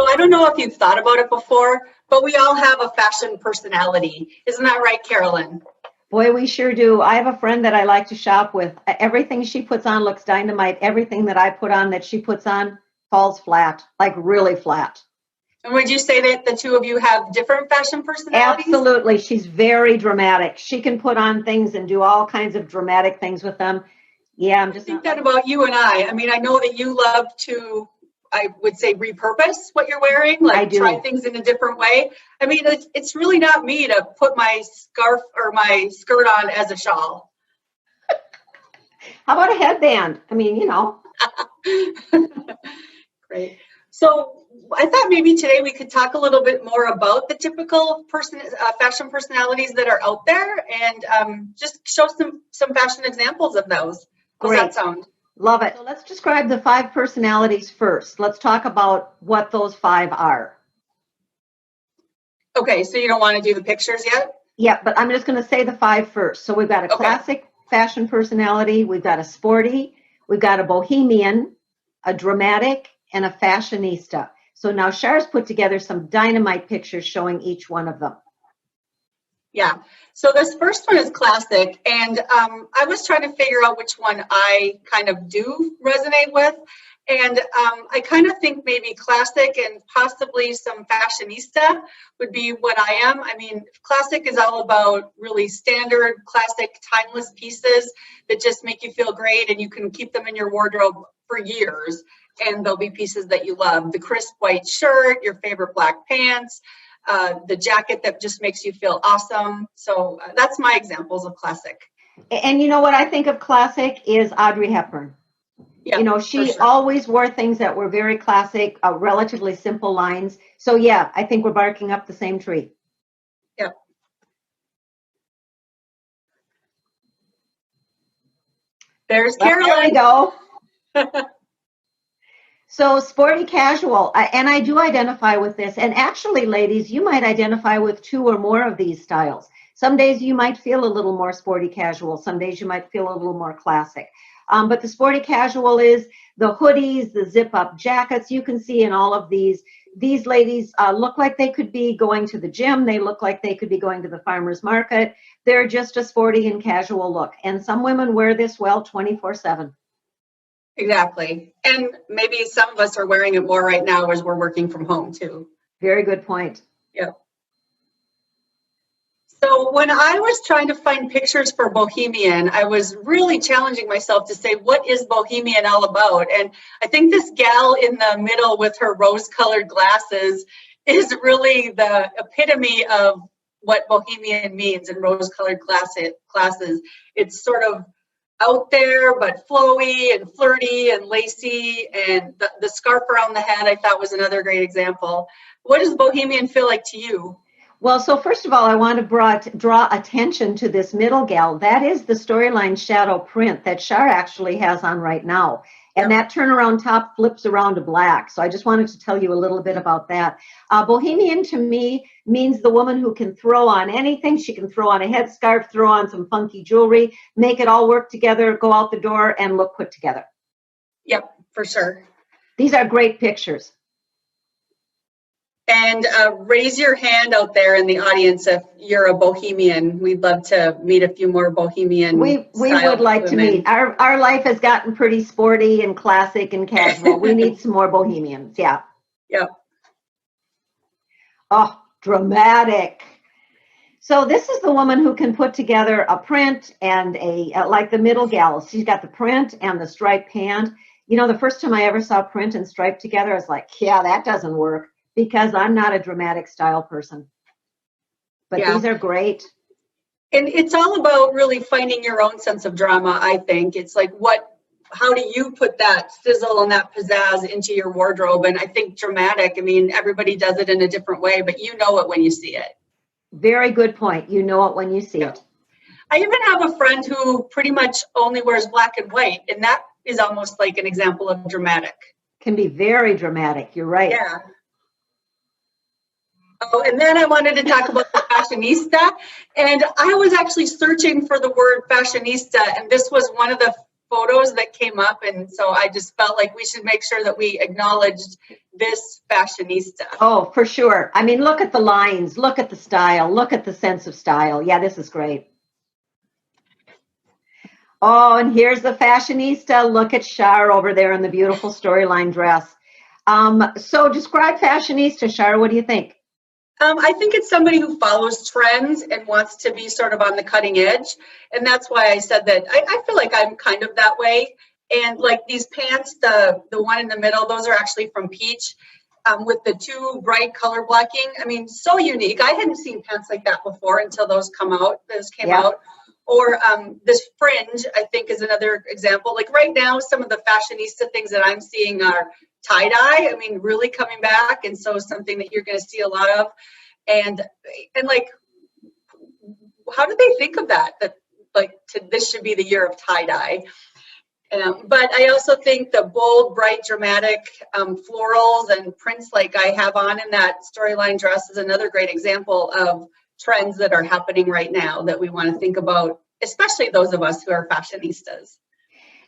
So I don't know if you've thought about it before, but we all have a fashion personality. Isn't that right, Carolyn? Boy, we sure do. I have a friend that I like to shop with. Everything she puts on looks dynamite. Everything that I put on that she puts on falls flat, like really flat. And would you say that the two of you have different fashion personalities? Absolutely. She's very dramatic. She can put on things and do all kinds of dramatic things with them. Yeah, I'm just I think that about you and I. I mean, I know that you love to, I would say, repurpose what you're wearing, like try things in a different way. I mean, it's really not me to put my scarf or my skirt on as a shawl. How about a headband? I mean, Great. So I thought maybe today we could talk a little bit more about the typical fashion personalities that are out there, and just show some fashion examples of those. How does that sound? Love it. So let's describe the 5 personalities first. Let's talk about what those 5 are. Okay, so you don't want to do the pictures yet? Yeah, but I'm just going to say the 5 first. So we've got a classic fashion personality, we've got a sporty, we've got a bohemian, a dramatic, and a fashionista. So now Char's put together some dynamite pictures showing each one of them. Yeah, so this first one is classic, and I was trying to figure out which one I kind of do resonate with, and I kind of think maybe classic and possibly some fashionista would be what I am. I mean, classic is all about really standard, classic, timeless pieces that just make you feel great, and you can keep them in your wardrobe for years, and they'll be pieces that you love. The crisp white shirt, your favorite black pants, the jacket that just makes you feel awesome. So that's my examples of classic. And you know what I think of classic is Audrey Hepburn. Yeah, she always wore things that were very classic, relatively simple lines. So yeah, I think we're barking up the same tree. Yep. There's Carolyn. There we go. So sporty casual, and I do identify with this. And actually, ladies, you might identify with 2 or more of these styles. Some days you might feel a little more sporty casual. Some days you might feel a little more classic. But the sporty casual is the hoodies, the zip-up jackets. You can see in all of these. These ladies look like they could be going to the gym. They look like they could be going to the farmer's market. They're just a sporty and casual look. And some women wear this well 24/7. Exactly. And maybe some of us are wearing it more right now as we're working from home too. Very good point. Yep. So when I was trying to find pictures for Bohemian, I was really challenging myself to say, what is Bohemian all about? And I think this gal in the middle with her rose-colored glasses is really the epitome of what Bohemian means in rose-colored glasses. It's sort of out there, but flowy and flirty and lacy, and the scarf around the head I thought was another great example. What does Bohemian feel like to you? Well, so first of all, I want to draw attention to this middle gal. That is the Storyline shadow print that Char actually has on right now. And that turnaround top flips around to black. So I just wanted to tell you a little bit about that. Bohemian to me means the woman who can throw on anything. She can throw on a headscarf, throw on some funky jewelry, make it all work together, go out the door and look put together. Yep, for sure. These are great pictures. And raise your hand out there in the audience if you're a Bohemian. We'd love to meet a few more Bohemian. We would like to meet. Our life has gotten pretty sporty and classic and casual. We need some more Bohemians. Yeah. Yep. Oh, dramatic. So this is the woman who can put together a print and like the middle gal. She's got the print and the striped pant. You know, the first time I ever saw print and stripe together, I was like, yeah, that doesn't work. Because I'm not a dramatic style person. But these are great. And it's all about really finding your own sense of drama, I think. It's like, how do you put that sizzle and that pizzazz into your wardrobe? And I think dramatic, I mean, everybody does it in a different way, but you know it when you see it. Very good point. You know it when you see it. I even have a friend who pretty much only wears black and white, and that is almost like an example of dramatic. Can be very dramatic. You're right. Yeah. Oh, and then I wanted to talk about the fashionista, and I was actually searching for the word fashionista, and this was one of the photos that came up, and so I just felt like we should make sure that we acknowledged this fashionista. Oh, for sure. I mean, look at the lines, look at the style, look at the sense of style. Yeah, this is great. Oh, and here's the fashionista. Look at Shar over there in the beautiful storyline dress. So describe fashionista, Shar. What do you think? I think it's somebody who follows trends and wants to be sort of on the cutting edge. And that's why I said that I feel like I'm kind of that way. And like these pants, the one in the middle, those are actually from Peach with the two bright color blocking. I mean, so unique. I hadn't seen pants like that before until those came out. Or this fringe, I think, is another example. Like right now, some of the fashionista things that I'm seeing are tie-dye. I mean, really coming back. And so something that you're going to see a lot of. And like, how did they think of that? That like this should be the year of tie-dye. But I also think the bold, bright, dramatic florals and prints like I have on in that storyline dress is another great example of trends that are happening right now that we want to think about, especially those of us who are fashionistas.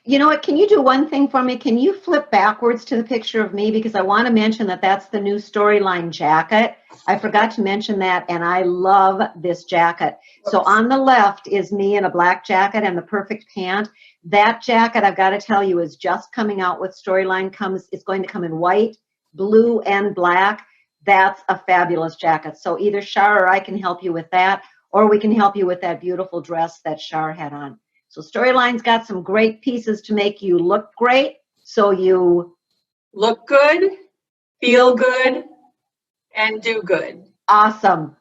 You know what? Can you do one thing for me? Can you flip backwards to the picture of me? Because I want to mention that that's the new storyline jacket. I forgot to mention that, and I love this jacket. So on the left is me in a black jacket and the perfect pant. That jacket, I've got to tell you, is just coming out with storyline. It's going to come in white, blue, and black. That's a fabulous jacket. So either Shar or I can help you with that, or we can help you with that beautiful dress that Shar had on. So Storyline's got some great pieces to make you look great, so you look good, feel good, and do good. Awesome.